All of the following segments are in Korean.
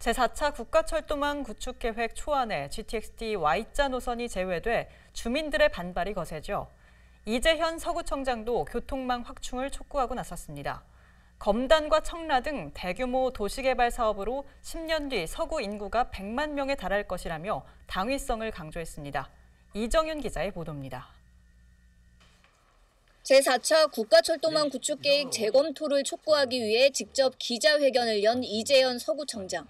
제4차 국가철도망 구축계획 초안에 GTX-D Y자 노선이 제외돼 주민들의 반발이 거세죠. 이재현 서구청장도 교통망 확충을 촉구하고 나섰습니다. 검단과 청라 등 대규모 도시개발 사업으로 10년 뒤 서구 인구가 100만 명에 달할 것이라며 당위성을 강조했습니다. 이정윤 기자의 보도입니다. 제4차 국가철도망 구축계획 재검토를 촉구하기 위해 직접 기자회견을 연 이재현 서구청장.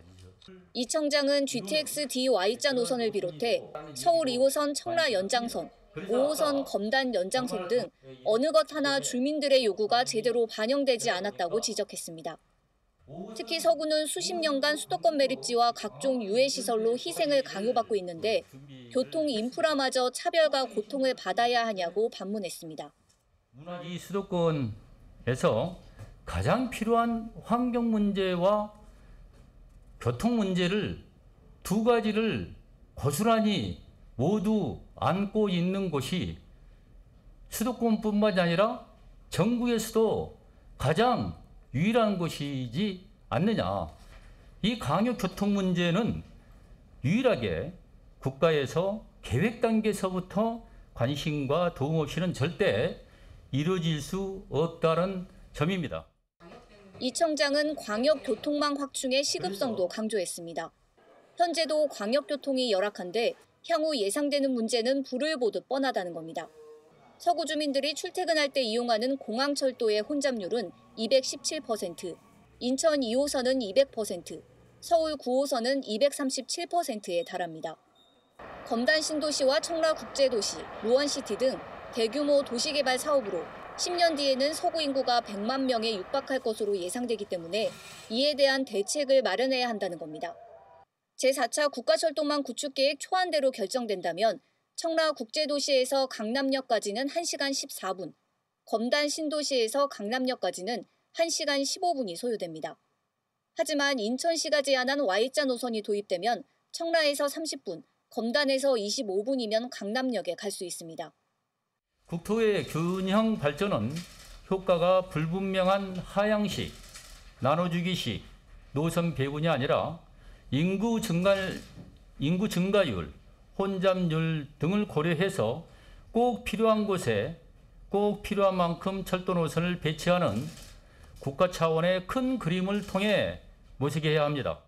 이 청장은 GTX-D Y자 노선을 비롯해 서울 2호선 청라 연장선, 5호선 검단 연장선 등 어느 것 하나 주민들의 요구가 제대로 반영되지 않았다고 지적했습니다. 특히 서구는 수십 년간 수도권 매립지와 각종 유해시설로 희생을 강요받고 있는데 교통 인프라마저 차별과 고통을 받아야 하냐고 반문했습니다. 이 수도권에서 가장 필요한 환경 문제와 교통 문제를 두 가지를 고스란히 모두 안고 있는 곳이 수도권뿐만이 아니라 전국에서도 가장 유일한 곳이지 않느냐. 이 광역교통 문제는 유일하게 국가에서 계획 단계에서부터 관심과 도움 없이는 절대 이루어질 수 없다는 점입니다. 이 청장은 광역교통망 확충의 시급성도 강조했습니다. 현재도 광역교통이 열악한데 향후 예상되는 문제는 불을 보듯 뻔하다는 겁니다. 서구 주민들이 출퇴근할 때 이용하는 공항철도의 혼잡률은 217%, 인천 2호선은 200%, 서울 9호선은 237%에 달합니다. 검단 신도시와 청라 국제도시, 루원시티 등 대규모 도시개발 사업으로 10년 뒤에는 서구 인구가 100만 명에 육박할 것으로 예상되기 때문에 이에 대한 대책을 마련해야 한다는 겁니다. 제4차 국가철도망 구축계획 초안대로 결정된다면 청라 국제도시에서 강남역까지는 1시간 14분, 검단 신도시에서 강남역까지는 1시간 15분이 소요됩니다. 하지만 인천시가 제안한 Y자 노선이 도입되면 청라에서 30분, 검단에서 25분이면 강남역에 갈 수 있습니다. 국토의 균형 발전은 효과가 불분명한 하향식, 나눠주기식, 노선 배분이 아니라 인구 증가율, 혼잡률 등을 고려해서 꼭 필요한 곳에 꼭 필요한 만큼 철도 노선을 배치하는 국가 차원의 큰 그림을 통해 모색해야 합니다.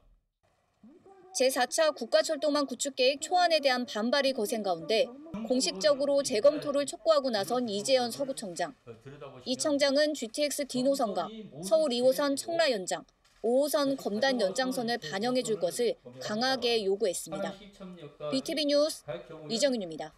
제4차 국가철도망 구축계획 초안에 대한 반발이 거센 가운데 공식적으로 재검토를 촉구하고 나선 이재현 서구청장. 이 청장은 GTX-D 노선과 서울 2호선 청라 연장, 5호선 검단 연장선을 반영해 줄 것을 강하게 요구했습니다. BTV 뉴스 이정윤입니다.